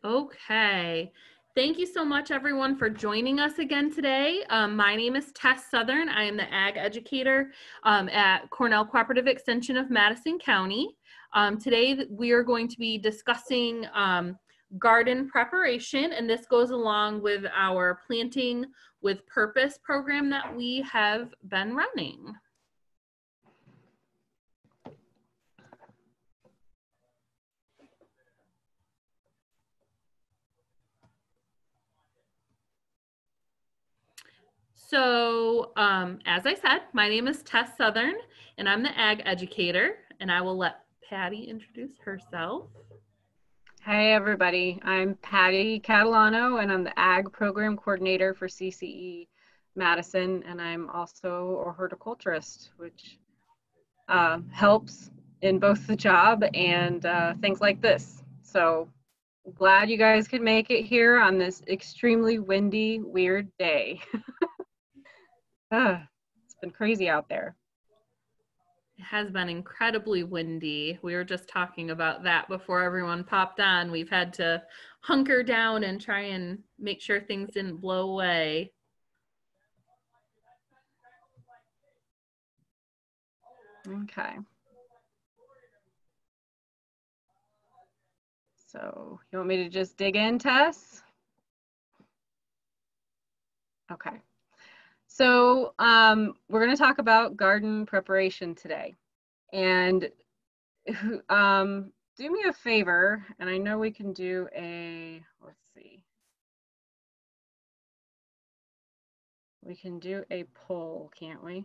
Okay. Thank you so much, everyone, for joining us again today. My name is Tess Southern. I am the ag educator at Cornell Cooperative Extension of Madison County. Today, we are going to be discussing garden preparation, and this goes along with our Planting with Purpose program that we have been running. So, as I said, my name is Tess Southern, and I'm the ag educator, and I will let Patty introduce herself. Hi, everybody. I'm Patty Catalano, and I'm the Ag Program Coordinator for CCE Madison, and I'm also a horticulturist, which helps in both the job and things like this. So glad you guys could make it here on this extremely windy, weird day. It's been crazy out there. It has been incredibly windy. We were just talking about that before everyone popped on. We've had to hunker down and try and make sure things didn't blow away. Okay. So you want me to just dig in, Tess? Okay. So we're going to talk about garden preparation today. And do me a favor, and I know we can do a, let's see. We can do a poll, can't we?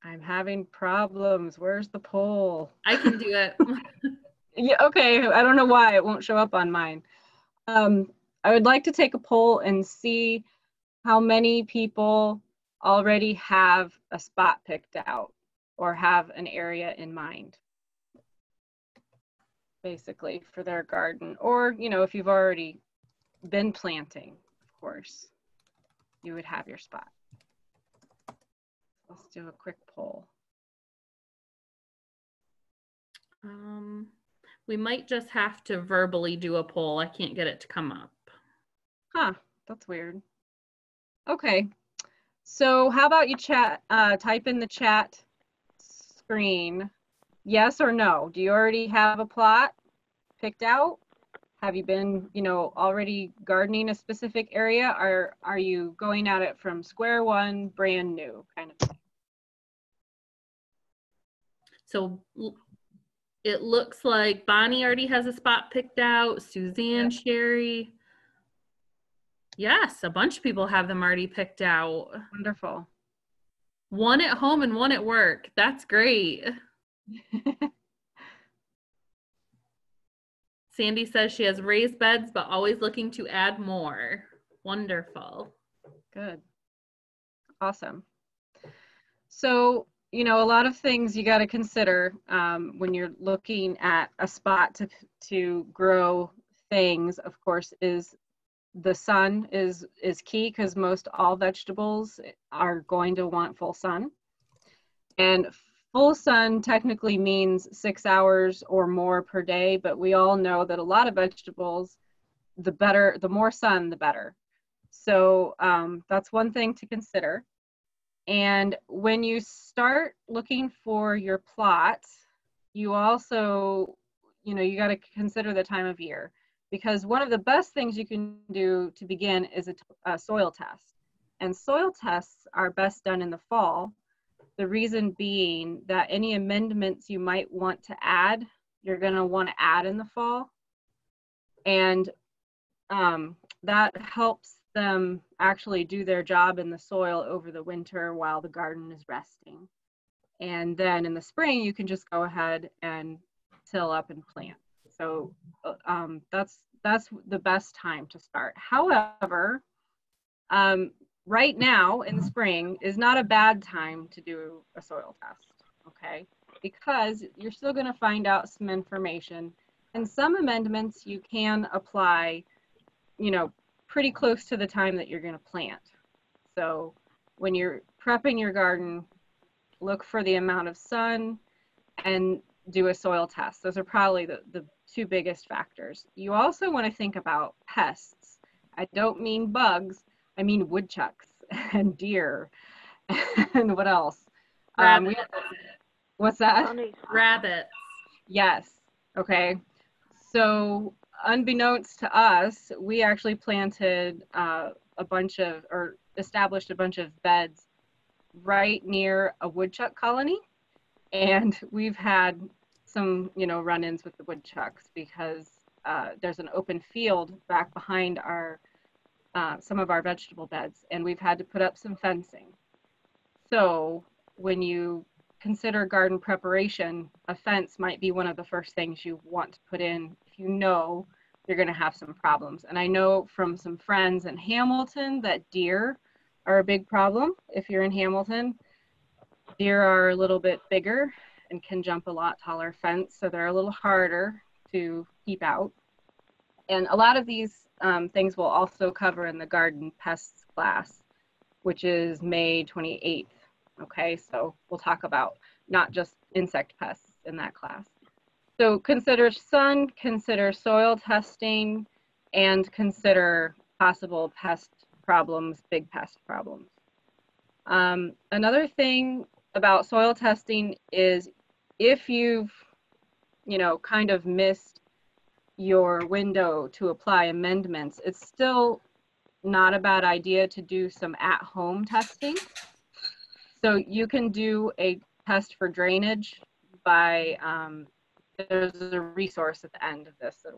I'm having problems. Where's the poll? I can do it. Yeah, okay. I don't know why it won't show up on mine. I would like to take a poll and see how many people already have a spot picked out or have an area in mind, basically, for their garden. Or, you know, if you've already been planting, of course, you would have your spot. Let's do a quick poll. We might just have to verbally do a poll. I can't get it to come up. Huh, that's weird. Okay, so how about you type in the chat screen, yes or no? Do you already have a plot picked out? Have you been, you know, already gardening a specific area, or are you going at it from square one, brand new kind of thing? So it looks like Bonnie already has a spot picked out. Suzanne, yep. Sherry. Yes, a bunch of people have them already picked out. Wonderful. One at home and one at work. That's great. Sandy says she has raised beds, but always looking to add more. Wonderful. Good. Awesome. So, you know, a lot of things you got to consider when you're looking at a spot to grow things, of course, is the sun is key, because most all vegetables are going to want full sun. And full sun technically means 6 hours or more per day, but we all know that a lot of vegetables, the more sun, the better. So that's one thing to consider. And when you start looking for your plot, you also, you know, you got to consider the time of year, because one of the best things you can do to begin is a soil test. And soil tests are best done in the fall. The reason being that any amendments you might want to add, you're going to want to add in the fall. And that helps them actually do their job in the soil over the winter while the garden is resting. And then in the spring, you can just go ahead and till up and plant. So that's the best time to start. However, right now in the spring is not a bad time to do a soil test, okay? Because you're still going to find out some information, and some amendments you can apply, you know, pretty close to the time that you're going to plant. So when you're prepping your garden, look for the amount of sun, and do a soil test. Those are probably the two biggest factors. You also want to think about pests. I don't mean bugs, I mean woodchucks and deer and what else? Rabbits. What's that? Rabbits. Yes. Okay. So unbeknownst to us, we actually planted a bunch of, or established a bunch of beds right near a woodchuck colony. And we've had some, run-ins with the woodchucks because there's an open field back behind our some of our vegetable beds, and we've had to put up some fencing. So when you consider garden preparation, a fence might be one of the first things you want to put in if you know you're going to have some problems. And I know from some friends in Hamilton that deer are a big problem if you're in Hamilton. Deer are a little bit bigger and can jump a lot taller fence, so they're a little harder to keep out. And a lot of these things we'll also cover in the garden pests class, which is May 28th. Okay, so we'll talk about not just insect pests in that class. So consider sun, consider soil testing, and consider possible pest problems, big pest problems. Another thing about soil testing is if you've, kind of missed your window to apply amendments, it's still not a bad idea to do some at-home testing. So you can do a test for drainage by, there's a resource at the end of this that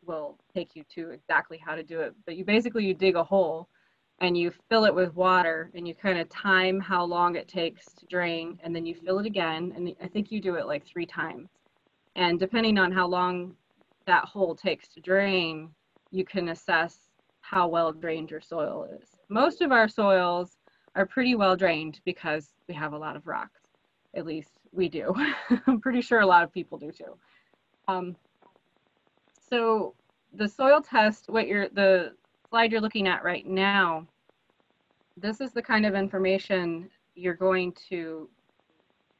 will take you to exactly how to do it. But you dig a hole and you fill it with water and you kind of time how long it takes to drain, and then you fill it again. And I think you do it like 3 times. And depending on how long that hole takes to drain, you can assess how well drained your soil is. Most of our soils are pretty well drained because we have a lot of rocks. At least we do. I'm pretty sure a lot of people do too. So the soil test, the slide you're looking at right now, this is the kind of information you're going to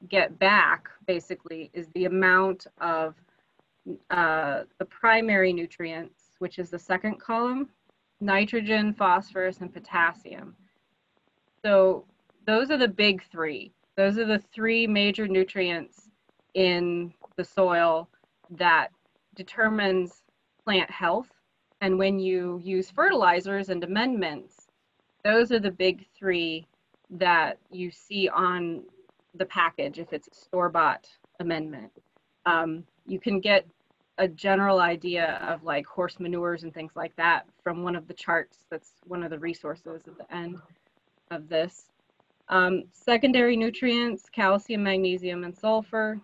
get back, basically, is the amount of the primary nutrients, which is the second column, nitrogen, phosphorus, and potassium. So those are the big 3. Those are the 3 major nutrients in the soil that determines plant health. And when you use fertilizers and amendments, those are the big 3 that you see on the package if it's a store-bought amendment. You can get a general idea of like horse manures and things like that from one of the charts. That's one of the resources at the end of this. Secondary nutrients, calcium, magnesium, and sulfur,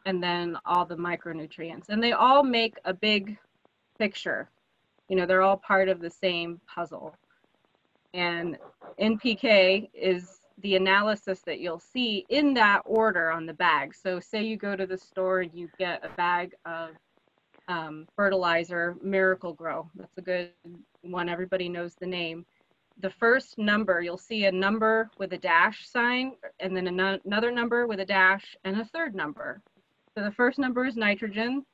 and then all the micronutrients. And they all make a big picture. They're all part of the same puzzle. And NPK is the analysis that you'll see in that order on the bag. So say you go to the store and you get a bag of fertilizer, Miracle-Gro. That's a good one. Everybody knows the name. The first number, you'll see a number with a dash sign, and then another number with a dash, and a third number. So the first number is nitrogen,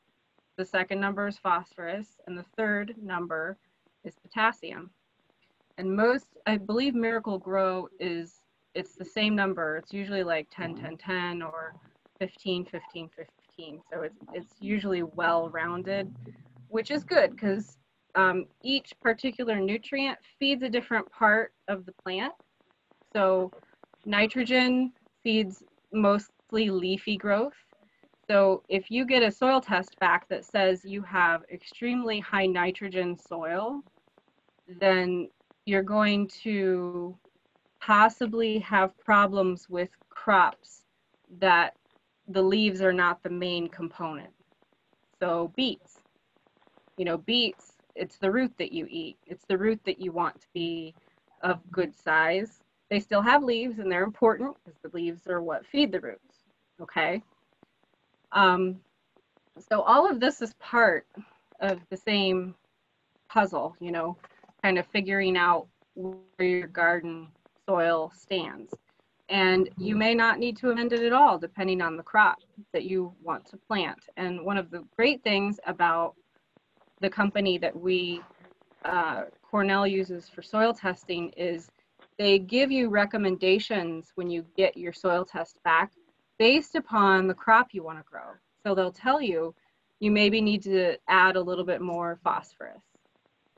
the second number is phosphorus, and the third number is potassium. And I believe Miracle-Gro it's the same number. It's usually like 10, 10, 10, or 15, 15, 15. So it's usually well-rounded, which is good because each particular nutrient feeds a different part of the plant. So nitrogen feeds mostly leafy growth. So if you get a soil test back that says you have extremely high nitrogen soil, then you're going to possibly have problems with crops that the leaves are not the main component. So beets, beets, it's the root that you eat. It's the root that you want to be of good size. They still have leaves and they're important because the leaves are what feed the roots, okay? So all of this is part of the same puzzle, kind of figuring out where your garden soil stands. And you may not need to amend it at all, depending on the crop that you want to plant. And one of the great things about the company that Cornell uses for soil testing is they give you recommendations when you get your soil test back based upon the crop you want to grow. So they'll tell you, you maybe need to add a little bit more phosphorus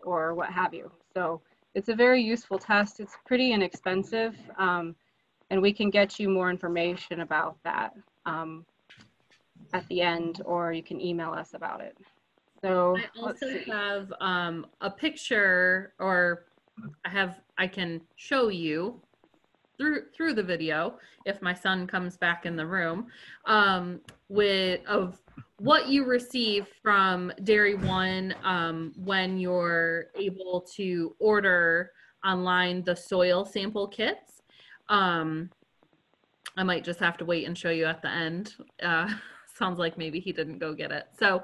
or what have you. So it's a very useful test. It's pretty inexpensive, and we can get you more information about that at the end, or you can email us about it. So I also have a picture, or I can show you through the video if my son comes back in the room, of what you receive from Dairy One when you're able to order online the soil sample kits. I might just have to wait and show you at the end. Sounds like maybe he didn't go get it. So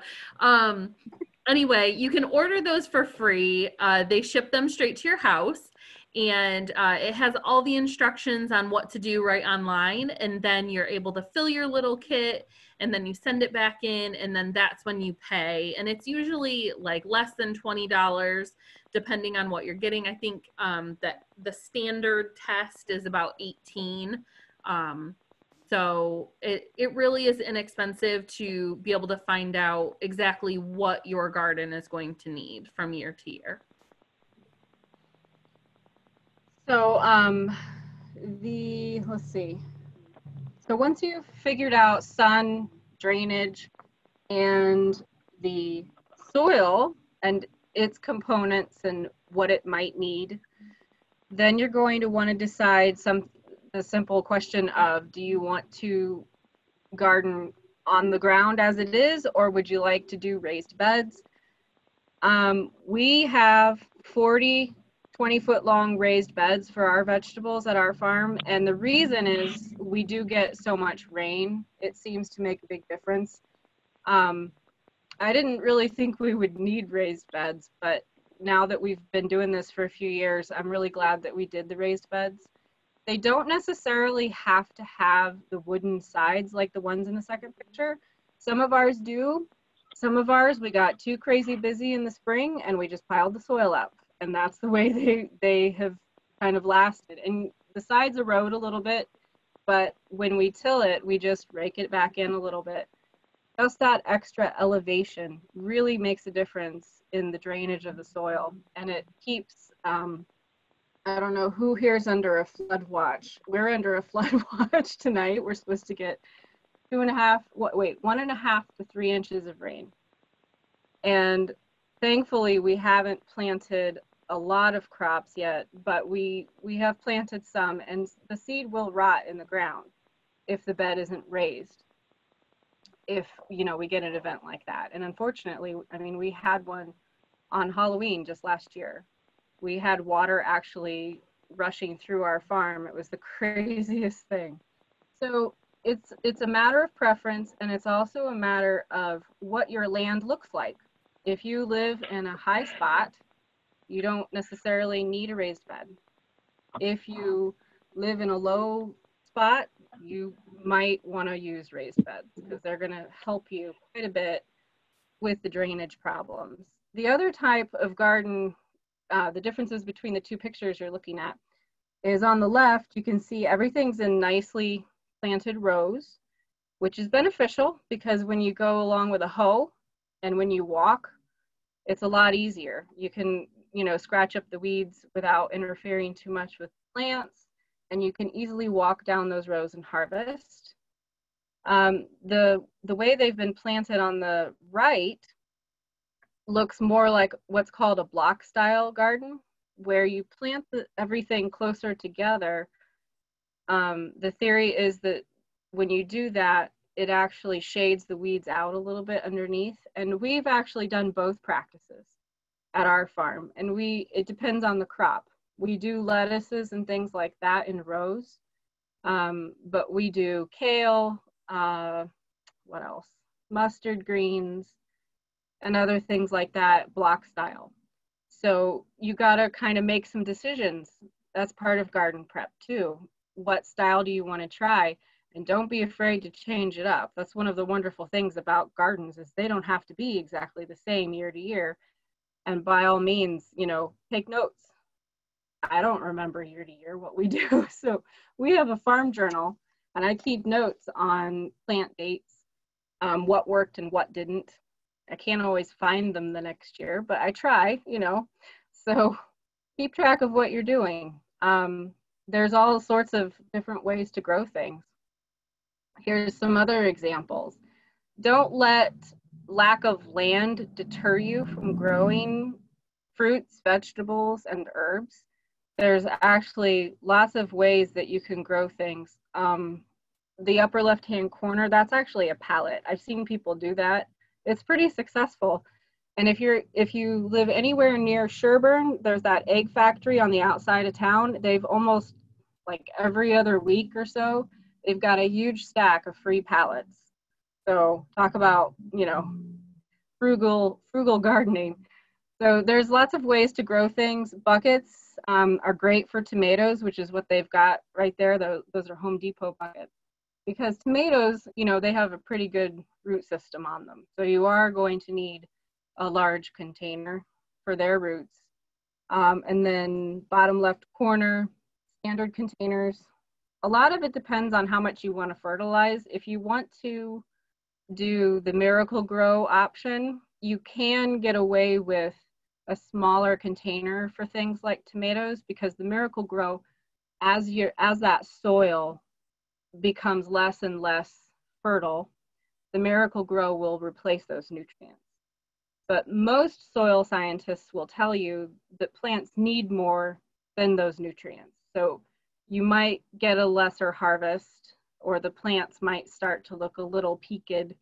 anyway, you can order those for free. They ship them straight to your house, and it has all the instructions on what to do right online. And then you're able to fill your little kit, and then you send it back in, and then that's when you pay. And it's usually like less than $20 depending on what you're getting. I think that the standard test is about 18. So it really is inexpensive to be able to find out exactly what your garden is going to need from year to year. So let's see. So once you've figured out sun, drainage, and the soil and its components and what it might need, then you're going to want to decide the simple question of, do you want to garden on the ground as it is, or would you like to do raised beds? We have 40 20-foot long raised beds for our vegetables at our farm, and the reason is we do get so much rain. It seems to make a big difference. I didn't really think we would need raised beds, but now that we've been doing this for a few years, I'm really glad that we did the raised beds. They don't necessarily have to have the wooden sides like the ones in the second picture. Some of ours do. Some of ours, we got too crazy busy in the spring and we just piled the soil up. And that's the way they have kind of lasted. And the sides erode a little bit, but when we till it, we just rake it back in a little bit. Just that extra elevation really makes a difference in the drainage of the soil. And it keeps, I don't know who here's under a flood watch. We're under a flood watch tonight. We're supposed to get 1.5 to 3 inches of rain. And thankfully, we haven't planted a lot of crops yet, but we have planted some, and the seed will rot in the ground if the bed isn't raised, if we get an event like that. And unfortunately, I mean, we had one on Halloween just last year. We had water actually rushing through our farm. It was the craziest thing. So it's a matter of preference, and it's also a matter of what your land looks like. If you live in a high spot, you don't necessarily need a raised bed. If you live in a low spot, you might want to use raised beds because they're going to help you quite a bit with the drainage problems. The other type of garden, the differences between the two pictures you're looking at, is on the left, you can see everything's in nicely planted rows, which is beneficial because when you go along with a hoe and when you walk, it's a lot easier. You can, scratch up the weeds without interfering too much with plants, and you can easily walk down those rows and harvest. The way they've been planted on the right looks more like what's called a block style garden, where you plant everything closer together. The theory is that when you do that, it actually shades the weeds out a little bit underneath. And we've actually done both practices at our farm. And it depends on the crop. We do lettuces and things like that in rows. But we do kale, what else? Mustard greens, and other things like that, block style. So you gotta kind of make some decisions. That's part of garden prep too. what style do you want to try, and don't be afraid to change it up. That's one of the wonderful things about gardens, is they don't have to be exactly the same year to year. And by all means, you know, take notes. I don't remember year to year what we do. So we have a farm journal, and I keep notes on plant dates, what worked and what didn't. I can't always find them the next year, but I try, you know. So keep track of what you're doing. There's all sorts of different ways to grow things. Here's some other examples. Don't let lack of land deter you from growing fruits, vegetables, and herbs. There's actually lots of ways that you can grow things. The upper left-hand corner, that's actually a pallet. I've seen people do that. It's pretty successful. And if you live anywhere near Sherburne, there's that egg factory on the outside of town. They've almost, like every other week or so, they've got a huge stack of free pallets. So talk about, you know, frugal gardening. So there's lots of ways to grow things. Buckets are great for tomatoes, which is what they've got right there. Those are Home Depot buckets. Because tomatoes, you know, they have a pretty good root system on them. So you are going to need a large container for their roots. And then bottom left corner, standard containers. A lot of it depends on how much you want to fertilize. If you want to do the Miracle-Gro option, you can get away with a smaller container for things like tomatoes, because the Miracle-Gro, as that soil becomes less and less fertile, the Miracle-Gro will replace those nutrients. But most soil scientists will tell you that plants need more than those nutrients. So you might get a lesser harvest, or the plants might start to look a little peaked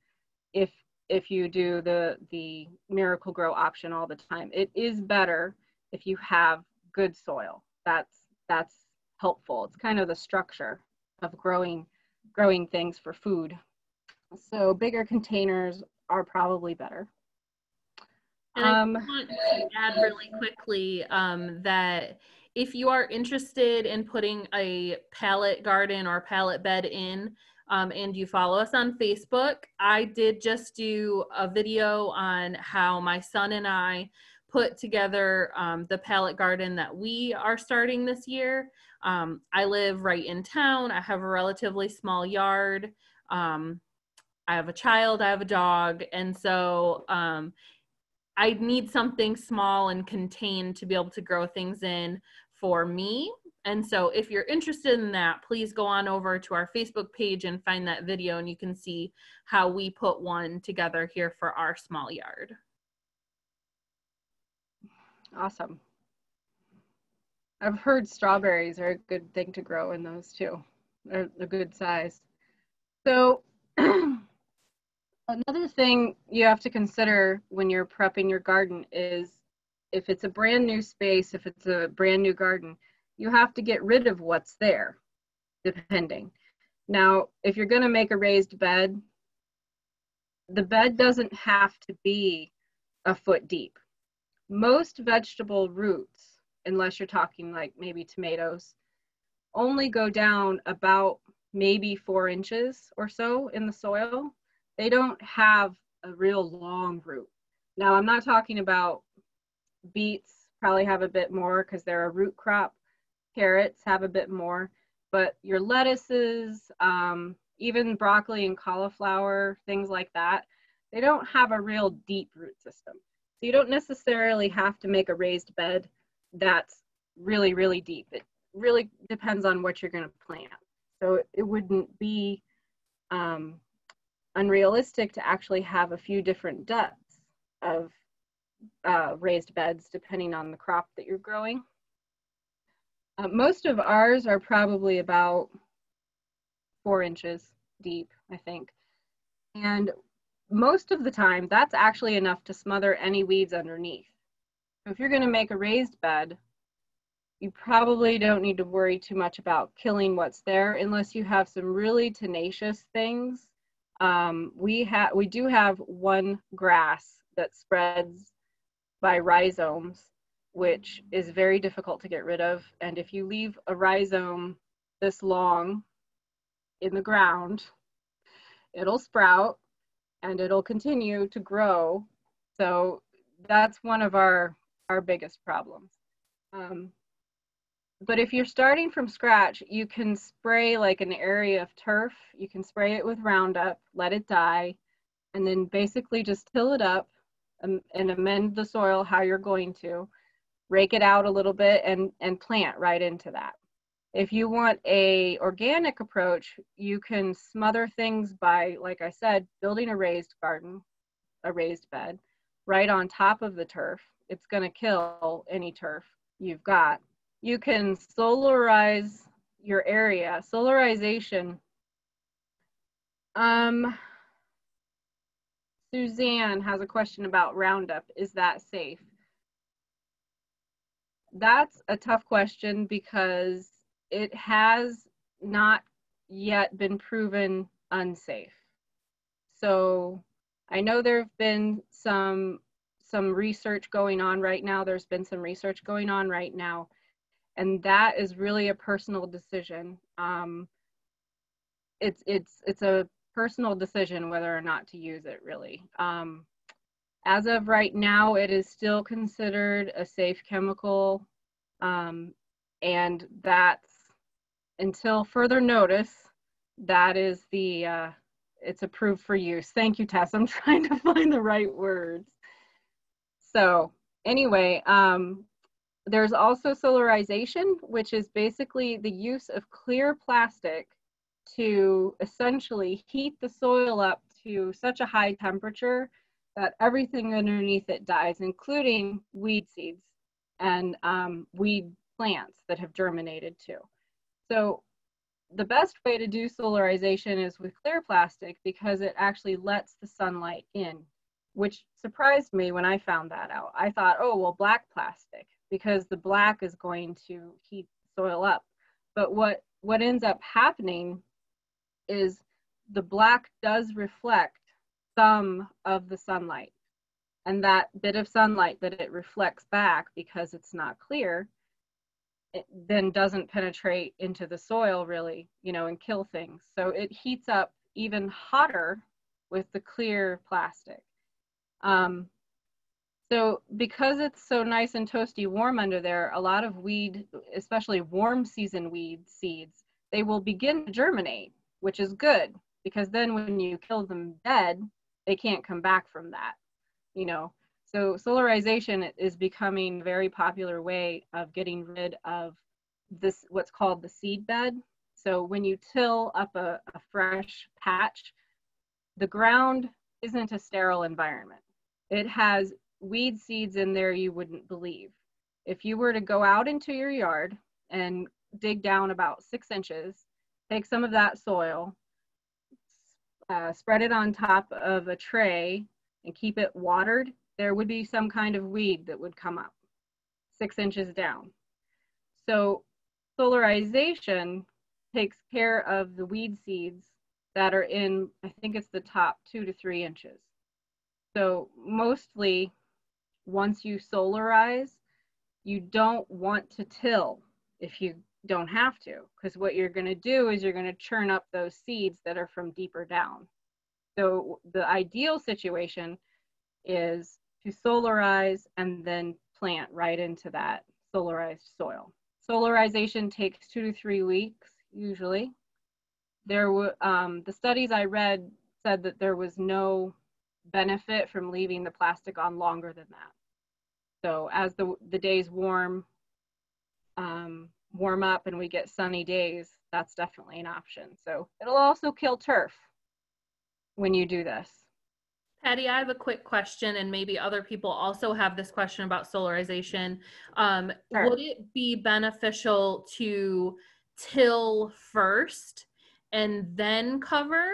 if you do the Miracle-Gro option all the time. It is better if you have good soil. That's helpful. It's kind of the structure of growing things for food. So bigger containers are probably better. And I want to add really quickly that if you are interested in putting a pallet garden or pallet bed in, and you follow us on Facebook, I did just do a video on how my son and I put together the pallet garden that we are starting this year. I live right in town. I have a relatively small yard. I have a child, I have a dog, and so I need something small and contained to be able to grow things in for me. And so if you're interested in that, please go on over to our Facebook page and find that video, and you can see how we put one together here for our small yard. Awesome. I've heard strawberries are a good thing to grow in those too. They're a good size. So another thing you have to consider when you're prepping your garden is, if it's a brand new space, if it's a brand new garden, you have to get rid of what's there, depending. Now, if you're going to make a raised bed, the bed doesn't have to be a foot deep. Most vegetable roots, unless you're talking like maybe tomatoes, only go down about maybe 4 inches or so in the soil. They don't have a real long root. Now, I'm not talking about beets, probably have a bit more because they're a root crop. Carrots have a bit more, but your lettuces, even broccoli and cauliflower, things like that, they don't have a real deep root system. So you don't necessarily have to make a raised bed that's really, really deep. It really depends on what you're going to plant. So it wouldn't be unrealistic to actually have a few different depths of raised beds depending on the crop that you're growing. Most of ours are probably about 4 inches deep, I think. And most of the time, that's actually enough to smother any weeds underneath. So if you're going to make a raised bed, you probably don't need to worry too much about killing what's there, unless you have some really tenacious things. We do have one grass that spreads by rhizomes, which is very difficult to get rid of. And if you leave a rhizome this long in the ground, it'll sprout and it'll continue to grow. So that's one of our biggest problems. But if you're starting from scratch, you can spray like an area of turf. You can spray it with Roundup, let it die, and then basically just till it up and amend the soil how you're going to. Rake it out a little bit and plant right into that. If you want a organic approach, you can smother things by, like I said, building a raised garden, a raised bed, right on top of the turf. It's going to kill any turf you've got. You can solarize your area. Solarization. Suzanne has a question about Roundup. Is that safe? That's a tough question because it has not yet been proven unsafe. So I know there have been some research going on right now. There's been some research going on right now, and that is really a personal decision. It's a personal decision whether or not to use it, really. As of right now, it is still considered a safe chemical, and that's, until further notice, that is the, it's approved for use. Thank you, Tess. I'm trying to find the right words. So anyway, there's also solarization, which is basically the use of clear plastic to essentially heat the soil up to such a high temperature that everything underneath it dies, including weed seeds and weed plants that have germinated too. So the best way to do solarization is with clear plastic because it actually lets the sunlight in, which surprised me when I found that out. I thought, oh, well, black plastic, because the black is going to heat the soil up. But what ends up happening is the black does reflect some of the sunlight. And that bit of sunlight that it reflects back, because it's not clear, it then doesn't penetrate into the soil really, and kill things. So it heats up even hotter with the clear plastic. So because it's so nice and toasty warm under there, a lot of weed, especially warm season weed seeds, they will begin to germinate, which is good, because then when you kill them dead, they can't come back from that, So solarization is becoming a very popular way of getting rid of this, what's called the seed bed. So when you till up a fresh patch, the ground isn't a sterile environment. It has weed seeds in there you wouldn't believe. If you were to go out into your yard and dig down about 6 inches, take some of that soil, spread it on top of a tray and keep it watered, there would be some kind of weed that would come up 6 inches down. So solarization takes care of the weed seeds that are in, I think it's the top 2 to 3 inches. So mostly, once you solarize, you don't want to till if you don't have to, because what you're going to do is you're going to churn up those seeds that are from deeper down. So the ideal situation is to solarize and then plant right into that solarized soil. Solarization takes 2 to 3 weeks usually. The studies I read said that there was no benefit from leaving the plastic on longer than that. So as the days warm up and we get sunny days, that's definitely an option. So it'll also kill turf when you do this. Patty, I have a quick question, and maybe other people also have this question about solarization. Sure. Would it be beneficial to till first and then cover?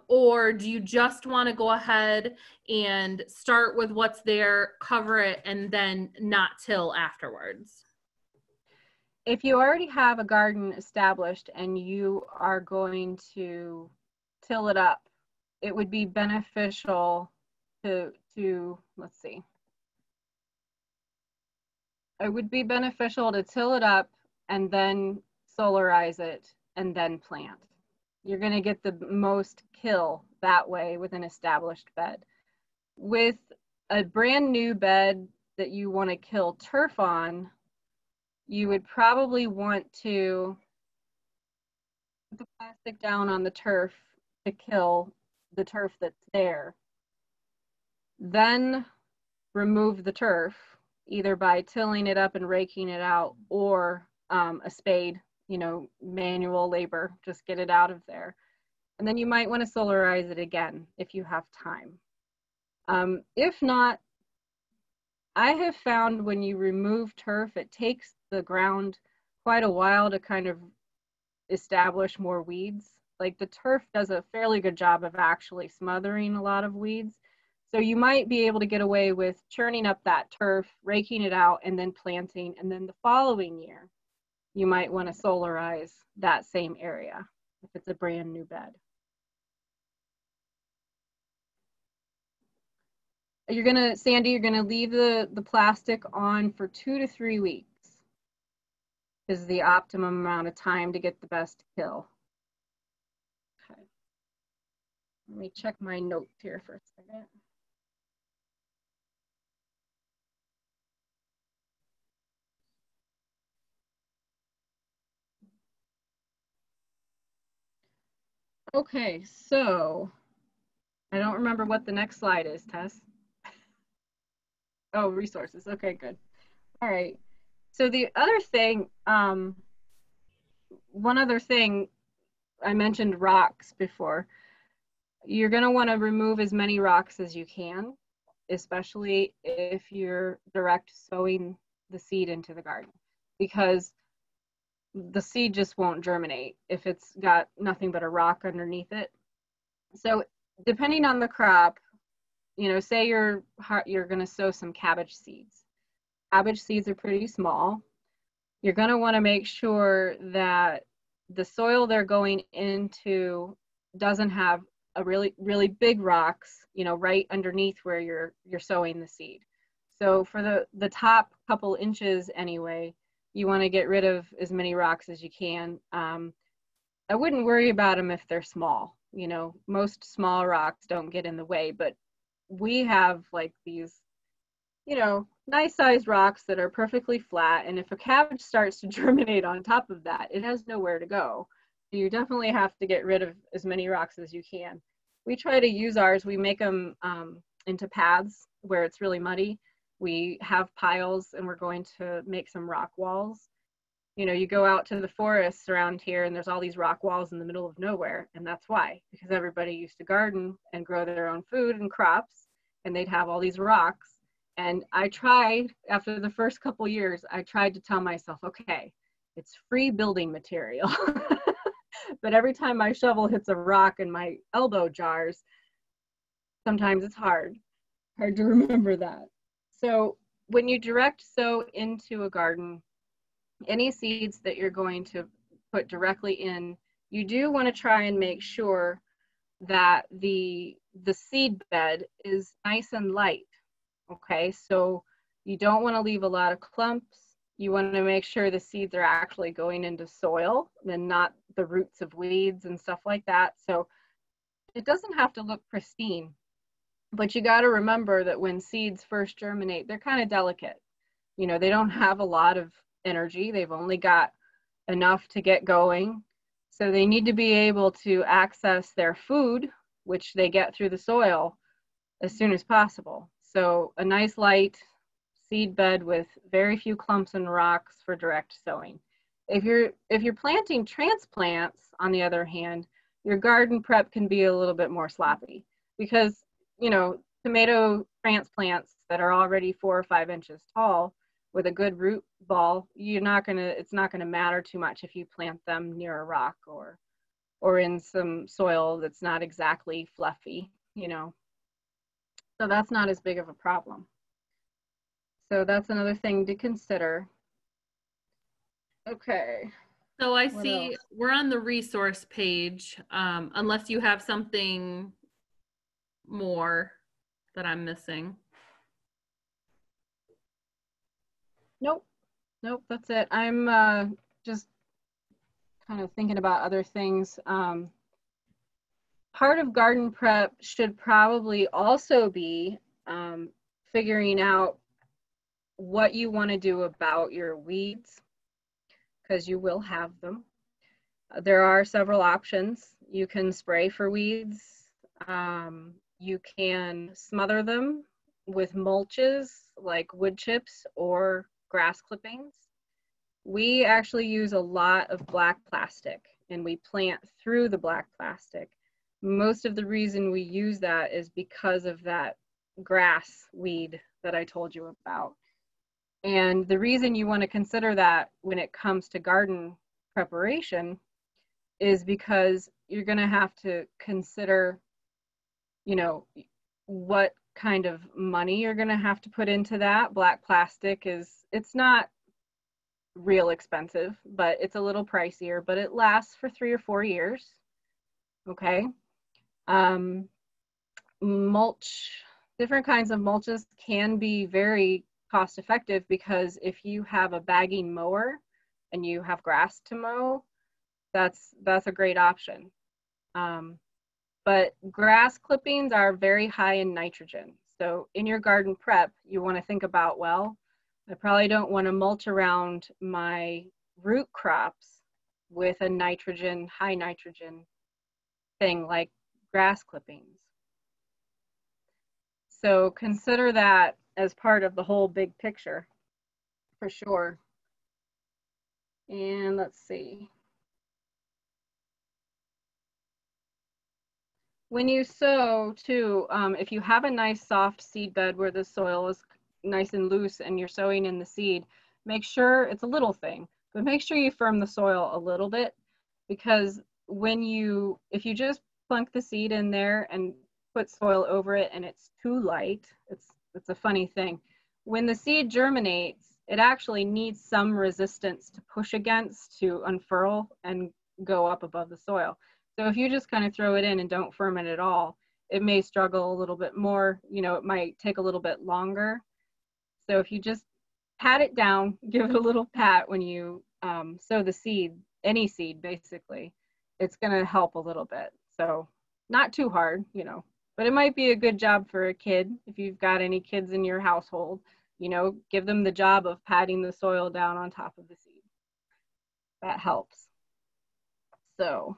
Or do you just want to go ahead and start with what's there, cover it, and then not till afterwards? If you already have a garden established and you are going to till it up, it would be beneficial to let's see. It would be beneficial to till it up and then solarize it and then plant. You're going to get the most kill that way with an established bed. With a brand new bed that you want to kill turf on, you would probably want to put the plastic down on the turf to kill the turf that's there. Then remove the turf, either by tilling it up and raking it out, or a spade, you know, manual labor, just get it out of there. And then you might want to solarize it again if you have time. If not, I have found when you remove turf, it takes the ground quite a while to kind of establish more weeds. Like the turf does a fairly good job of actually smothering a lot of weeds. So you might be able to get away with churning up that turf, raking it out, and then planting. And then the following year, you might want to solarize that same area if it's a brand new bed. Sandy, you're gonna leave the plastic on for 2 to 3 weeks is the optimum amount of time to get the best kill. Okay. Let me check my notes here for a second. Okay, so I don't remember what the next slide is, Tess. Oh, resources. Okay, good. All right. So the other thing, one other thing, I mentioned rocks before. You're going to want to remove as many rocks as you can, especially if you're direct sowing the seed into the garden, because the seed just won't germinate if it's got nothing but a rock underneath it. So depending on the crop, you know, say you're going to sow some cabbage seeds. Cabbage seeds are pretty small. You're going to want to make sure that the soil they're going into doesn't have a really big rocks, you know, right underneath where you're sowing the seed. So for the top couple inches anyway, you want to get rid of as many rocks as you can. I wouldn't worry about them if they're small. You know, most small rocks don't get in the way, but we have like these, you know, nice sized rocks that are perfectly flat. And if a cabbage starts to germinate on top of that, it has nowhere to go. You definitely have to get rid of as many rocks as you can. We try to use ours, we make them into paths where it's really muddy. We have piles and we're going to make some rock walls. You know, you go out to the forests around here and there's all these rock walls in the middle of nowhere. And that's why, because everybody used to garden and grow their own food and crops, and they'd have all these rocks. And I tried, after the first couple years, I tried to tell myself, okay, it's free building material. But every time my shovel hits a rock and my elbow jars, sometimes it's hard to remember that. So when you direct sow into a garden, any seeds that you're going to put directly in, you do want to try and make sure that the seed bed is nice and light. Okay, so you don't want to leave a lot of clumps. You want to make sure the seeds are actually going into soil and not the roots of weeds and stuff like that. So it doesn't have to look pristine, but you got to remember that when seeds first germinate, they're kind of delicate. You know, they don't have a lot of energy. They've only got enough to get going. So they need to be able to access their food, which they get through the soil, as soon as possible. So a nice light seed bed with very few clumps and rocks for direct sowing. If you're planting transplants, on the other hand, your garden prep can be a little bit more sloppy because, you know, tomato transplants that are already 4 or 5 inches tall with a good root ball, it's not gonna matter too much if you plant them near a rock or in some soil that's not exactly fluffy, you know. So that's not as big of a problem. So that's another thing to consider. Okay. So I see we're on the resource page, unless you have something more that I'm missing. Nope, that's it. I'm just kind of thinking about other things. Part of garden prep should probably also be figuring out what you want to do about your weeds, because you will have them. There are several options. You can spray for weeds. You can smother them with mulches like wood chips or grass clippings. We actually use a lot of black plastic, and we plant through the black plastic. Most of the reason we use that is because of that grass weed that I told you about. And the reason you want to consider that when it comes to garden preparation is because you're going to have to consider, you know, what kind of money you're going to have to put into that. Black plastic it's not real expensive, but it's a little pricier, but it lasts for 3 or 4 years. Okay. Mulch, different kinds of mulches can be very cost effective, because if you have a bagging mower and you have grass to mow, that's a great option. But grass clippings are very high in nitrogen. So in your garden prep, you want to think about, well, I probably don't want to mulch around my root crops with a high nitrogen thing like grass clippings. So consider that as part of the whole big picture, for sure. And let's see. When you sow too, if you have a nice soft seed bed where the soil is nice and loose and you're sowing in the seed, make sure, it's a little thing, but make sure you firm the soil a little bit, because if you just plunk the seed in there and put soil over it and it's too light, it's a funny thing. When the seed germinates, it actually needs some resistance to push against to unfurl and go up above the soil. So if you just kind of throw it in and don't firm it at all, it may struggle a little bit more. You know, it might take a little bit longer. So if you just pat it down, give it a little pat when you sow the seed, any seed basically, it's going to help a little bit. So not too hard, you know, but it might be a good job for a kid. If you've got any kids in your household, you know, give them the job of patting the soil down on top of the seed. That helps. So.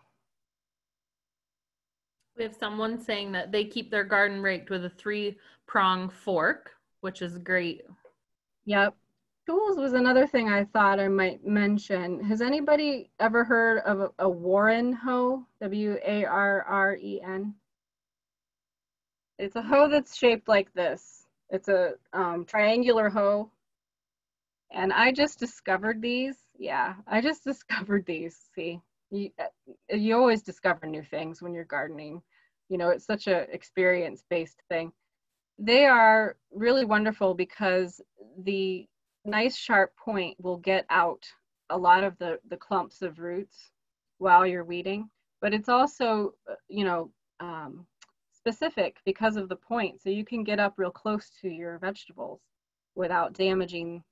We have someone saying that they keep their garden raked with a 3-prong fork, which is great. Yep. Tools was another thing I thought I might mention. Has anybody ever heard of a Warren hoe? W-A-R-R-E-N. It's a hoe that's shaped like this. It's a triangular hoe. And I just discovered these. Yeah, I just discovered these. See, you always discover new things when you're gardening. You know, it's such a experience-based thing. They are really wonderful because the nice sharp point will get out a lot of the clumps of roots while you're weeding, but it's also, you know, specific because of the point. So you can get up real close to your vegetables without damaging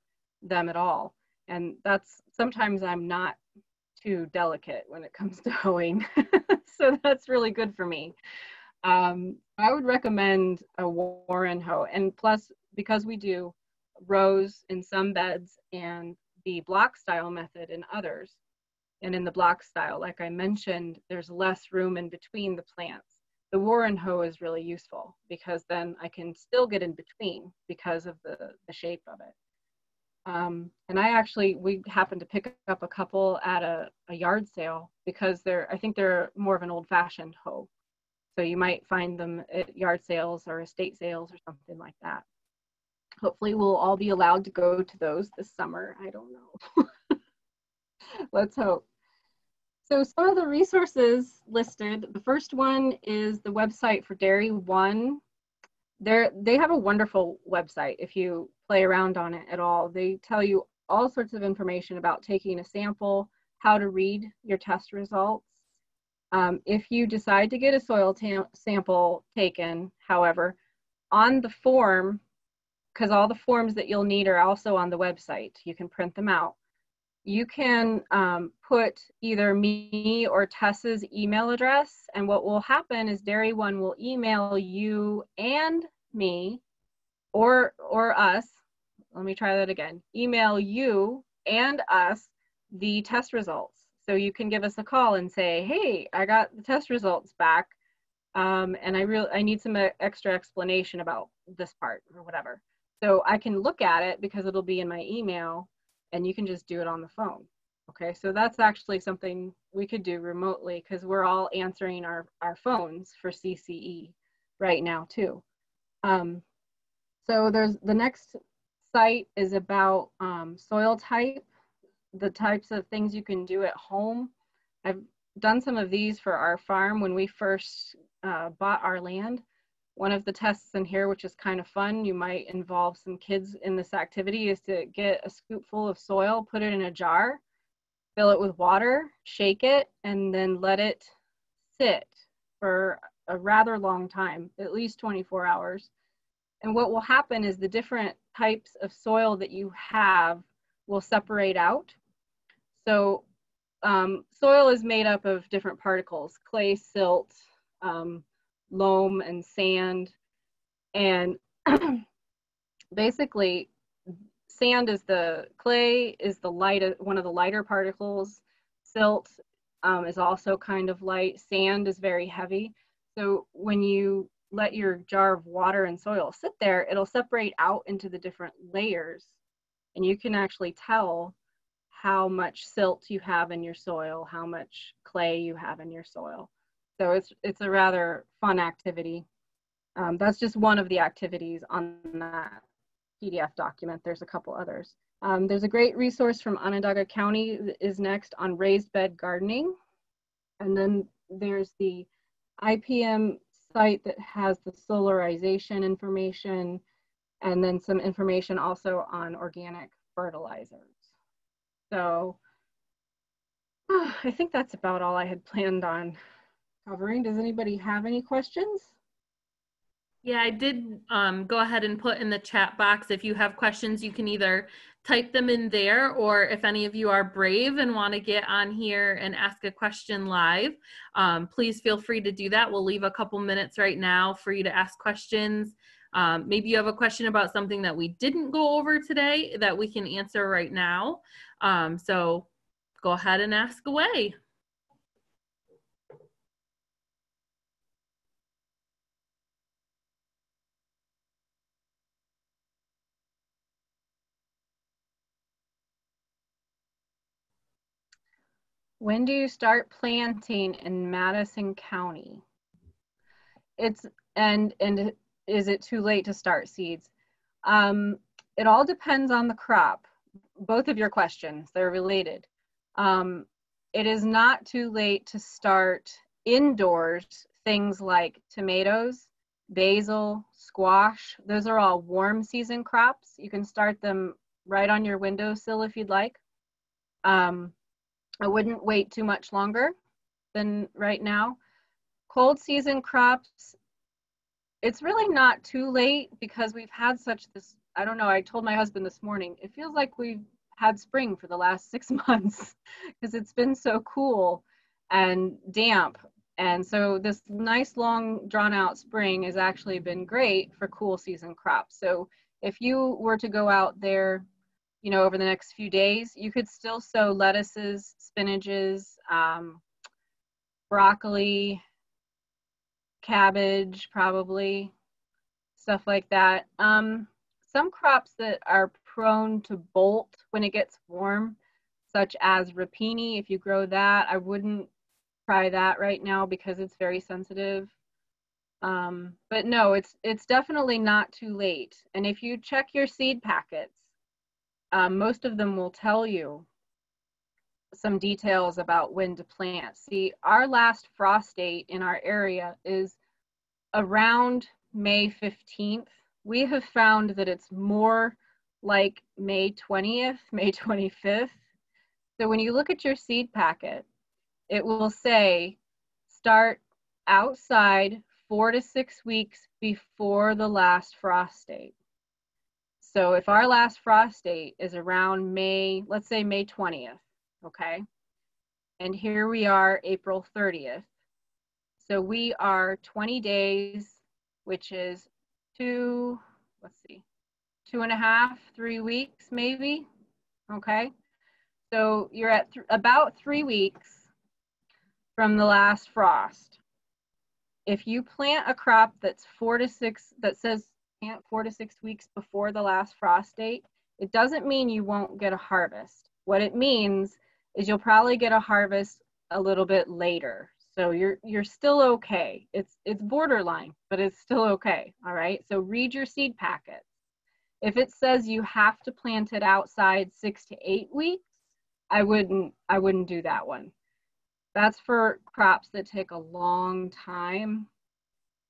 them at all. And that's, sometimes I'm not too delicate when it comes to hoeing. So that's really good for me. I would recommend a Warren hoe. And plus, because we do rows in some beds and the block style method in others, and in the block style, like I mentioned, there's less room in between the plants. The Warren hoe is really useful because then I can still get in between because of the shape of it. And we happened to pick up a couple at a yard sale because I think they're more of an old-fashioned hoe. So you might find them at yard sales or estate sales or something like that. Hopefully we'll all be allowed to go to those this summer. I don't know. Let's hope. So some of the resources listed, the first one is the website for Dairy One. They have a wonderful website if you play around on it at all. They tell you all sorts of information about taking a sample, how to read your test results. If you decide to get a soil sample taken, however, on the form, because all the forms that you'll need are also on the website, you can print them out. you can put either me or Tess's email address, and what will happen is Dairy One will email you and me or us. Let me try that again. Email you and us the test results. So you can give us a call and say, hey, I got the test results back, and I need some extra explanation about this part or whatever. So I can look at it because it'll be in my email, and you can just do it on the phone. Okay, so that's actually something we could do remotely because we're all answering our phones for CCE right now too. So there's the next site is about soil type, the types of things you can do at home. I've done some of these for our farm when we first bought our land. One of the tests in here, which is kind of fun, you might involve some kids in this activity, is to get a scoopful of soil, put it in a jar, fill it with water, shake it, and then let it sit for a rather long time, at least 24 hours. And what will happen is the different types of soil that you have will separate out. So soil is made up of different particles, clay, silt, loam, and sand. And basically, sand is clay is one of the lighter particles. Silt is also kind of light. Sand is very heavy. So when you let your jar of water and soil sit there, it'll separate out into the different layers, and you can actually tell how much silt you have in your soil, how much clay you have in your soil. So it's a rather fun activity. That's just one of the activities on that PDF document. There's a couple others. There's a great resource from Onondaga County that is next on raised bed gardening. And then there's the IPM site that has the solarization information, and then some information also on organic fertilizers. So I think that's about all I had planned on covering. Does anybody have any questions? Yeah, I did go ahead and put in the chat box. If you have questions, you can either type them in there, or if any of you are brave and want to get on here and ask a question live, please feel free to do that. We'll leave a couple minutes right now for you to ask questions. Maybe you have a question about something that we didn't go over today that we can answer right now. So go ahead and ask away. When do you start planting in Madison County? And is it too late to start seeds? It all depends on the crop. Both of your questions, they're related. It is not too late to start indoors things like tomatoes, basil, squash. Those are all warm season crops. You can start them right on your windowsill if you'd like. I wouldn't wait too much longer than right now. Cold season crops, it's really not too late because we've had such this, I don't know, I told my husband this morning, it feels like we've had spring for the last 6 months because it's been so cool and damp. And so this nice long drawn out spring has actually been great for cool season crops. So if you were to go out there, you know, over the next few days, you could still sow lettuces, spinaches, broccoli, cabbage, probably, stuff like that. Some crops that are prone to bolt when it gets warm, such as rapini, if you grow that, I wouldn't try that right now because it's very sensitive. But no, it's definitely not too late. And if you check your seed packets, most of them will tell you some details about when to plant. See, our last frost date in our area is around May 15th. We have found that it's more like May 20th, May 25th. So when you look at your seed packet, it will say start outside 4 to 6 weeks before the last frost date. So if our last frost date is around May, let's say May 20th, okay? And here we are, April 30th. So we are 20 days, which is two, let's see, 2.5, 3 weeks maybe, okay? So you're at about 3 weeks from the last frost. If you plant a crop that's 4 to 6, that says plant 4 to 6 weeks before the last frost date, it doesn't mean you won't get a harvest. What it means is you'll probably get a harvest a little bit later. So you're still okay. It's borderline, but it's still okay. All right. So read your seed packet. If it says you have to plant it outside 6 to 8 weeks, I wouldn't do that one. That's for crops that take a long time.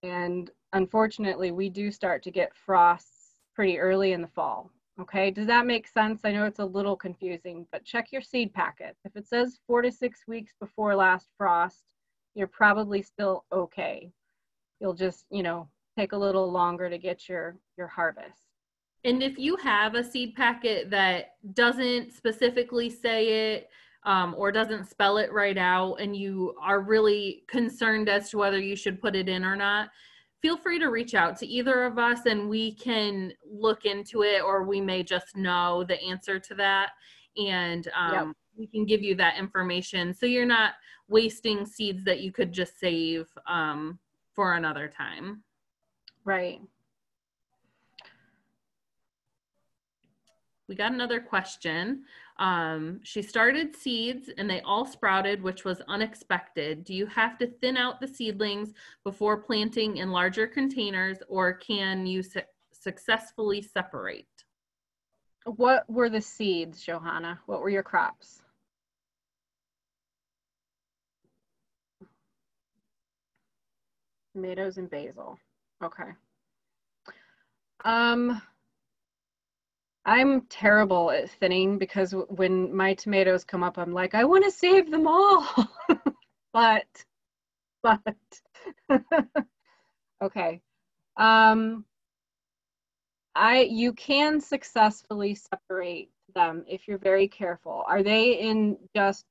And unfortunately, we do start to get frosts pretty early in the fall. Okay, does that make sense? I know it's a little confusing, but check your seed packet. If it says 4 to 6 weeks before last frost, you're probably still okay. You'll just, take a little longer to get your harvest. And if you have a seed packet that doesn't specifically say it, or doesn't spell it right out, and you are really concerned as to whether you should put it in or not, feel free to reach out to either of us and we can look into it, or we may just know the answer to that. And we can give you that information so you're not wasting seeds that you could just save for another time. Right. We got another question. She started seeds and they all sprouted, which was unexpected. Do you have to thin out the seedlings before planting in larger containers, or can you successfully separate? What were the seeds, Johanna? What were your crops? Tomatoes and basil. Okay. I'm terrible at thinning because when my tomatoes come up, I'm like, I want to save them all. but, okay. You can successfully separate them if you're very careful. Are they in just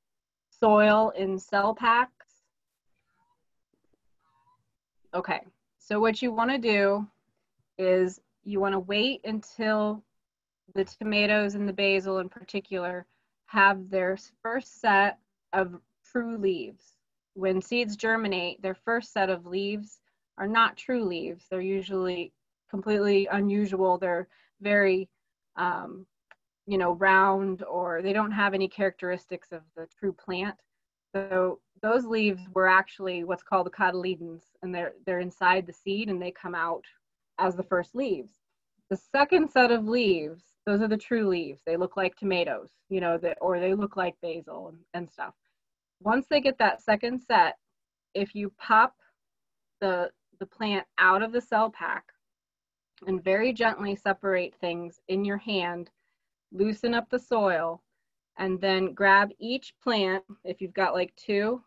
soil in cell packs? Okay. So what you want to do is you want to wait until the tomatoes and the basil in particular have their first set of true leaves. When seeds germinate, their first set of leaves are not true leaves. They're usually completely unusual. They're very, round, or they don't have any characteristics of the true plant. So those leaves were actually what's called the cotyledons, and they're inside the seed and they come out as the first leaves. The second set of leaves, those are the true leaves. They look like tomatoes, or they look like basil and stuff. Once they get that second set, if you pop the plant out of the cell pack and very gently separate things in your hand, loosen up the soil, and then grab each plant, if you've got like 2,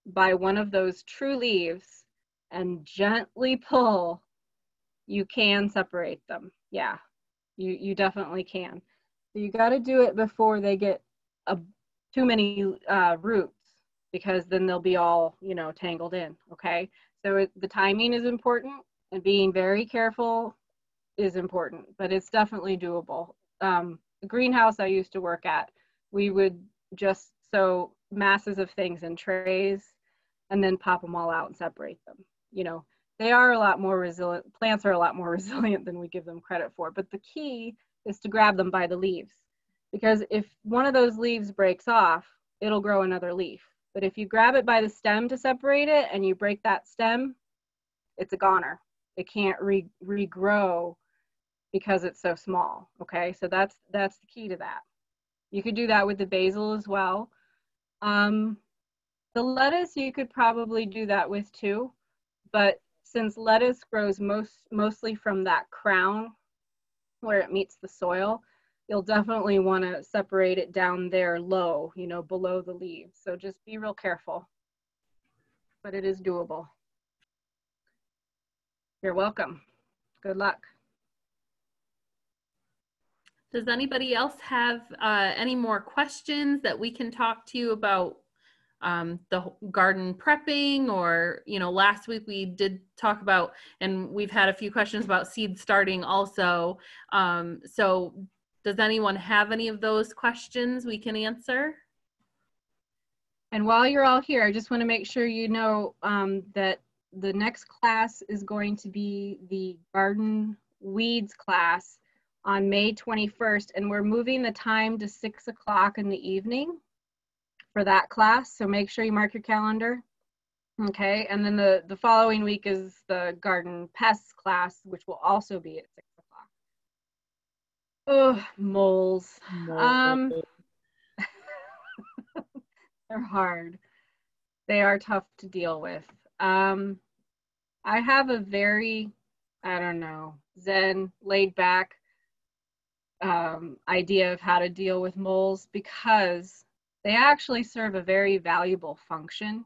by one of those true leaves and gently pull, you can separate them. Yeah, you definitely can. So you got to do it before they get too many roots, because then they'll be all, tangled in, okay? So the timing is important, and being very careful is important, but it's definitely doable. The greenhouse I used to work at, we would just sow masses of things in trays and then pop them all out and separate them. They are a lot more resilient. Plants are a lot more resilient than we give them credit for, but the key is to grab them by the leaves, because if one of those leaves breaks off, it'll grow another leaf. But if you grab it by the stem to separate it and you break that stem, it's a goner. It can't regrow because it's so small. Okay, so that's the key to that. You could do that with the basil as well. The lettuce you could probably do that with too, but since lettuce grows mostly from that crown where it meets the soil, you'll definitely want to separate it down there low, below the leaves. So just be real careful, but it is doable. You're welcome. Good luck. Does anybody else have any more questions that we can talk to you about the garden prepping? Or, last week we did talk about, and we've had a few questions about seed starting also. So does anyone have any of those questions we can answer? And while you're all here, I just want to make sure you know that the next class is going to be the garden weeds class on May 21st, and we're moving the time to 6 o'clock in the evening for that class. So make sure you mark your calendar. Okay, and then the following week is the garden pests class, which will also be at 6 o'clock. Oh, moles. They're hard. They are tough to deal with. I have a very, I don't know, zen, laid back idea of how to deal with moles, because they actually serve a very valuable function.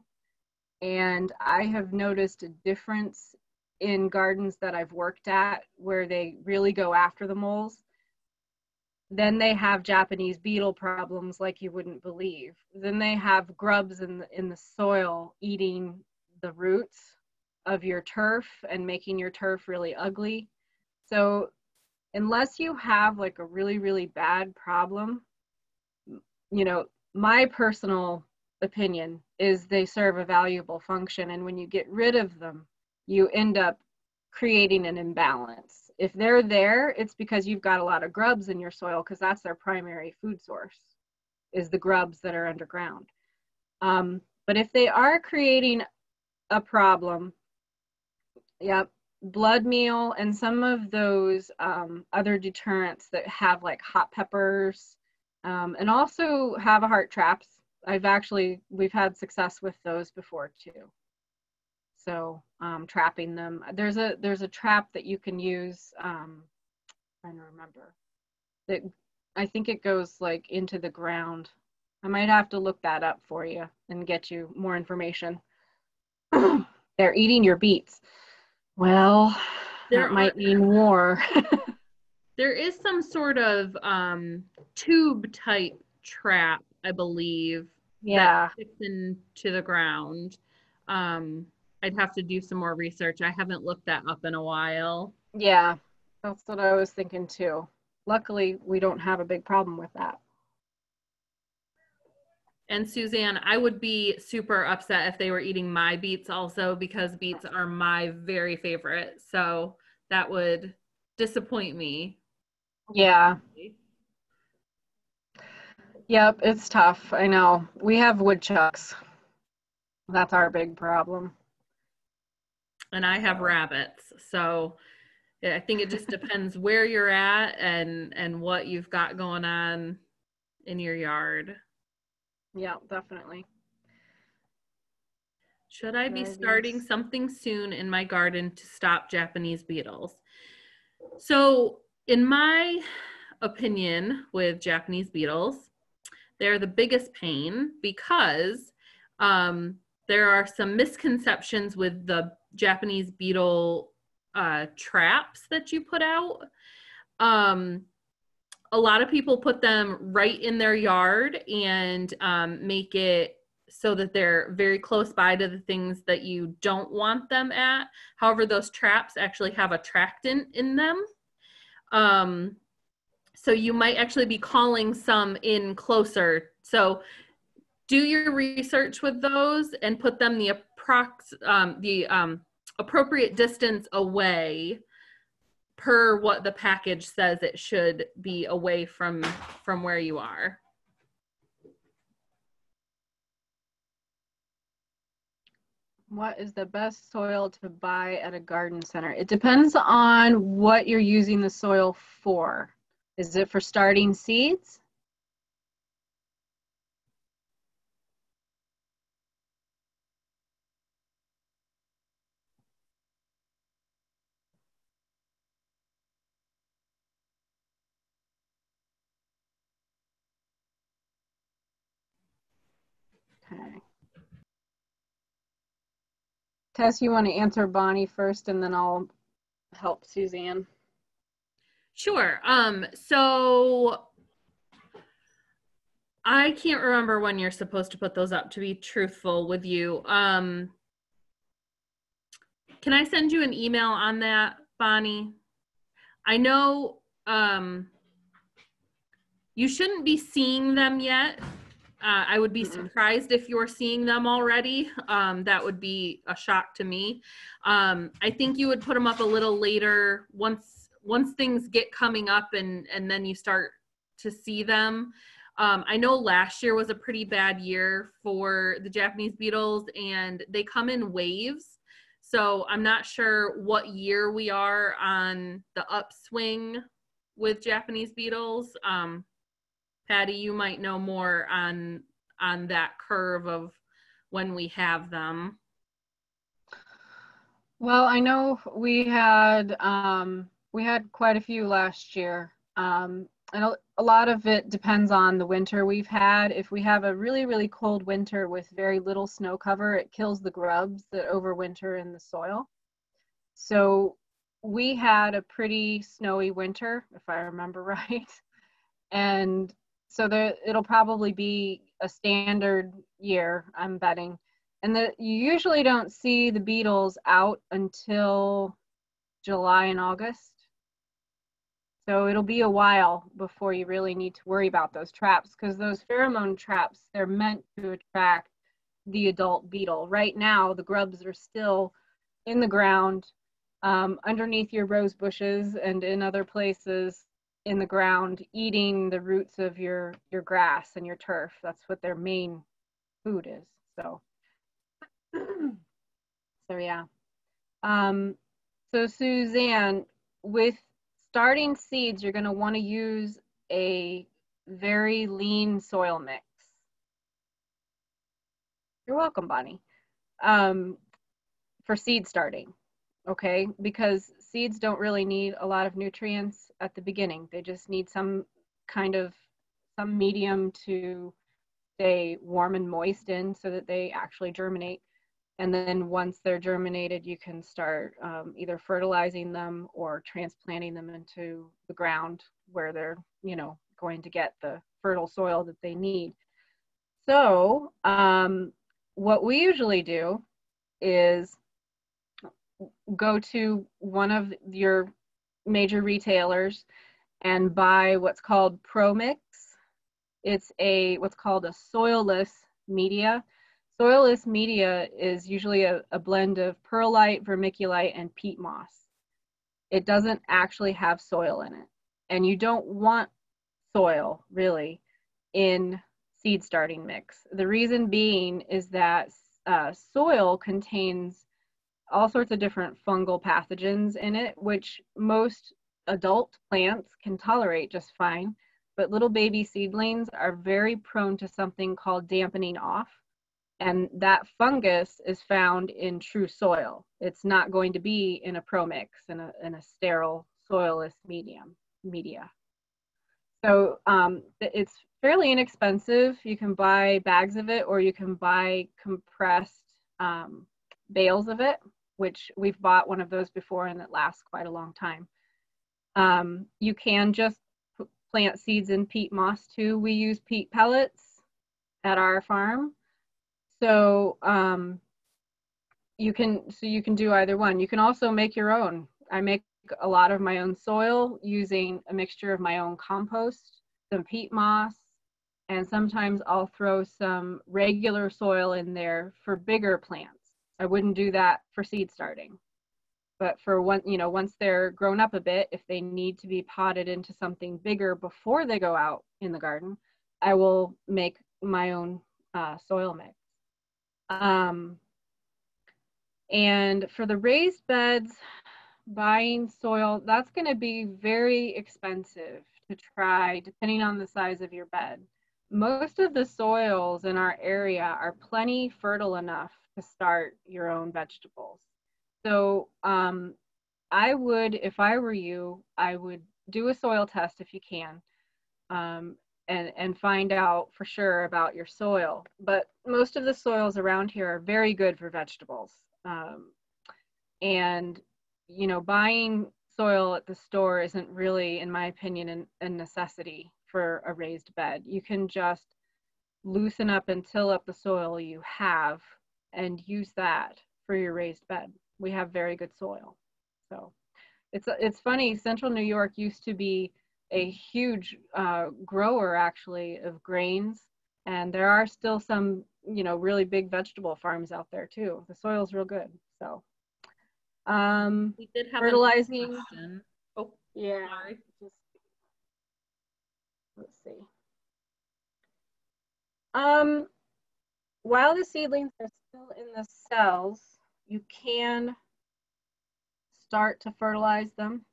And I have noticed a difference in gardens that I've worked at where they really go after the moles. Then they have Japanese beetle problems like you wouldn't believe. Then they have grubs in the soil eating the roots of your turf and making your turf really ugly. So unless you have like a really, really bad problem, my personal opinion is they serve a valuable function. And when you get rid of them, you end up creating an imbalance. If they're there, it's because you've got a lot of grubs in your soil, because that's their primary food source, is the grubs that are underground. But if they are creating a problem, yep, blood meal and some of those other deterrents that have like hot peppers, and also Havahart traps. We've had success with those before too. So trapping them. There's a trap that you can use, trying to remember, that I think it goes like into the ground. I might have to look that up for you and get you more information. They're eating your beets. Well, that might mean war. There is some sort of tube type trap, I believe. Yeah. That fits into the ground. I'd have to do some more research. I haven't looked that up in a while. Yeah, that's what I was thinking too. Luckily, we don't have a big problem with that. And Suzanne, I would be super upset if they were eating my beets also, because beets are my very favorite. So that would disappoint me. Yeah. Yep, it's tough. I know. We have woodchucks. That's our big problem. And I have rabbits. So I think it just depends where you're at and what you've got going on in your yard. Yeah, definitely. Should I be starting something soon in my garden to stop Japanese beetles? So, in my opinion, with Japanese beetles, they're the biggest pain because there are some misconceptions with the Japanese beetle traps that you put out. A lot of people put them right in their yard and make it so that they're very close by to the things that you don't want them at. However, those traps actually have attractant in them. So you might actually be calling some in closer. So do your research with those and put them the appropriate distance away per what the package says it should be away from where you are. What is the best soil to buy at a garden center? It depends on what you're using the soil for. Is it for starting seeds? Okay. Tess, you want to answer Bonnie first, and then I'll help Suzanne. Sure. So I can't remember when you're supposed to put those up, to be truthful with you. Can I send you an email on that, Bonnie? I know you shouldn't be seeing them yet. I would be surprised if you're seeing them already. That would be a shock to me. I think you would put them up a little later once things get coming up and then you start to see them. I know last year was a pretty bad year for the Japanese beetles, and they come in waves. So I'm not sure what year we are on the upswing with Japanese beetles. Patty, you might know more on that curve of when we have them. Well, I know we had quite a few last year. And a lot of it depends on the winter we've had. If we have a really, really cold winter with very little snow cover, it kills the grubs that overwinter in the soil. So we had a pretty snowy winter, if I remember right. And so it'll probably be a standard year, I'm betting. And you usually don't see the beetles out until July and August. So it'll be a while before you really need to worry about those traps, because those pheromone traps, they're meant to attract the adult beetle. Right now, the grubs are still in the ground, underneath your rose bushes and in other places in the ground, eating the roots of your grass and your turf. That's what their main food is. So, so yeah. So Suzanne, with starting seeds, you're going to want to use a very lean soil mix. You're welcome, Bonnie. For seed starting, okay? Because seeds don't really need a lot of nutrients at the beginning. They just need some medium to stay warm and moist in so that they actually germinate. And then once they're germinated, you can start either fertilizing them or transplanting them into the ground where they're, going to get the fertile soil that they need. So what we usually do is go to one of your major retailers and buy what's called ProMix. It's what's called a soilless media. Soilless media is usually a blend of perlite, vermiculite, and peat moss. It doesn't actually have soil in it. And you don't want soil, really, in seed starting mix. The reason being is that soil contains all sorts of different fungal pathogens in it, which most adult plants can tolerate just fine. But little baby seedlings are very prone to something called dampening off. And that fungus is found in true soil. It's not going to be in a ProMix, in a sterile, soilless media. So it's fairly inexpensive. You can buy bags of it, or you can buy compressed bales of it, which we've bought one of those before and it lasts quite a long time. You can just plant seeds in peat moss too. We use peat pellets at our farm. So you can do either one. You can also make your own. I make a lot of my own soil using a mixture of my own compost, some peat moss, and sometimes I'll throw some regular soil in there for bigger plants. I wouldn't do that for seed starting. But for once they're grown up a bit, if they need to be potted into something bigger before they go out in the garden, I will make my own soil mix. And for the raised beds, buying soil, that's going to be very expensive to try, depending on the size of your bed. Most of the soils in our area are plenty fertile enough to start your own vegetables. So I would, if I were you, I would do a soil test if you can, and find out for sure about your soil. But most of the soils around here are very good for vegetables. And buying soil at the store isn't really, in my opinion, a necessity for a raised bed. You can just loosen up and till up the soil you have and use that for your raised bed. We have very good soil. So it's funny, Central New York used to be a huge grower actually of grains, and there are still some, you know, really big vegetable farms out there too. The soil's real good. So We did have fertilizing. a question. Oh, Yeah. sorry. Let's see. While the seedlings are still in the cells, you can start to fertilize them.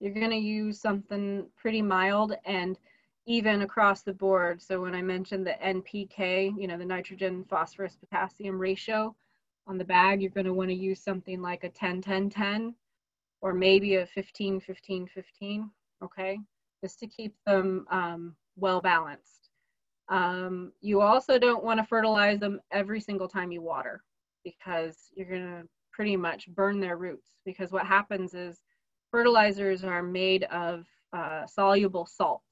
You're going to use something pretty mild and even across the board. So when I mentioned the NPK, you know, the nitrogen, phosphorus, potassium ratio on the bag, you're going to want to use something like a 10-10-10 or maybe a 15-15-15, okay, just to keep them well balanced. You also don't want to fertilize them every single time you water, because you're going to pretty much burn their roots, because what happens is fertilizers are made of soluble salts.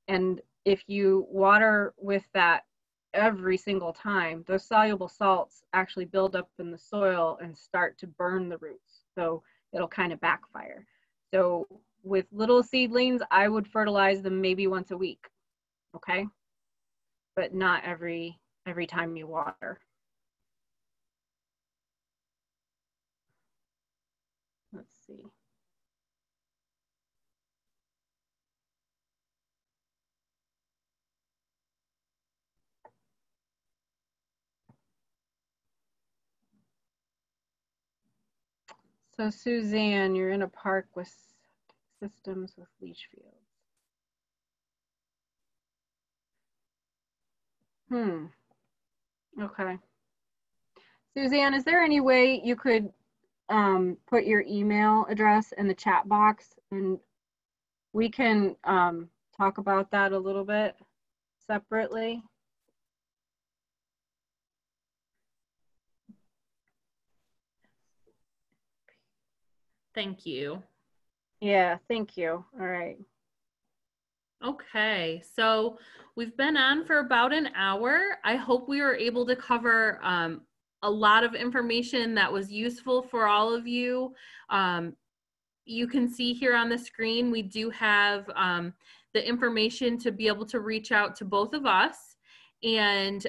And if you water with that every single time, those soluble salts actually build up in the soil and start to burn the roots. So it'll kind of backfire. So with little seedlings, I would fertilize them maybe once a week, okay? But not every time you water. Let's see. So Suzanne, you're in a park with systems with leach fields. Okay. Suzanne, is there any way you could put your email address in the chat box, and we can talk about that a little bit separately? Thank you. Yeah, thank you. All right. Okay, so we've been on for about an hour. I hope we were able to cover a lot of information that was useful for all of you. You can see here on the screen, we do have the information to be able to reach out to both of us. And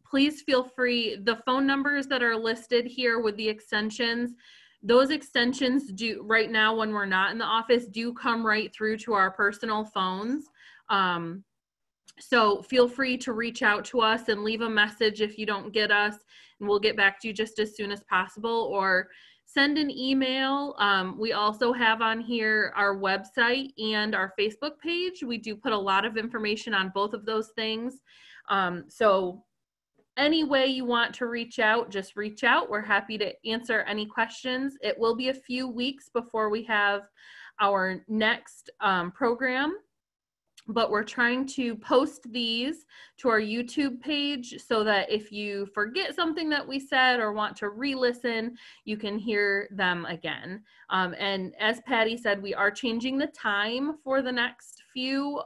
please feel free, the phone numbers that are listed here with the extensions, those extensions do right now when we're not in the office do come right through to our personal phones. So feel free to reach out to us and leave a message if you don't get us, and we'll get back to you just as soon as possible, or send an email. We also have on here our website and our Facebook page. We do put a lot of information on both of those things. So any way you want to reach out, just reach out. We're happy to answer any questions. It will be a few weeks before we have our next program, but we're trying to post these to our YouTube page so that if you forget something that we said or want to re-listen, you can hear them again. And as Patty said, we are changing the time for the next few.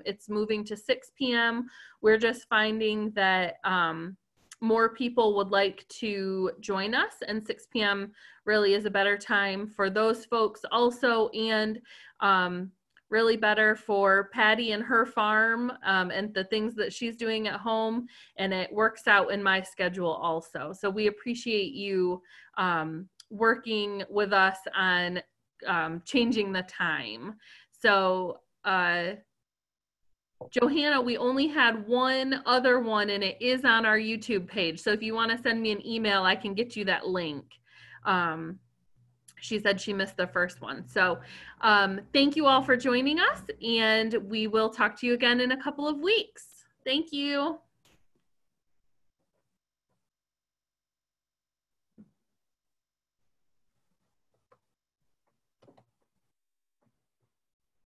It's moving to 6 p.m. We're just finding that more people would like to join us, and 6 p.m. really is a better time for those folks also, and really better for Patty and her farm and the things that she's doing at home, and it works out in my schedule also. So we appreciate you working with us on changing the time. So Johanna, we only had one other one, and it is on our YouTube page. So if you want to send me an email, I can get you that link. She said she missed the first one. So thank you all for joining us, and we will talk to you again in a couple of weeks. Thank you.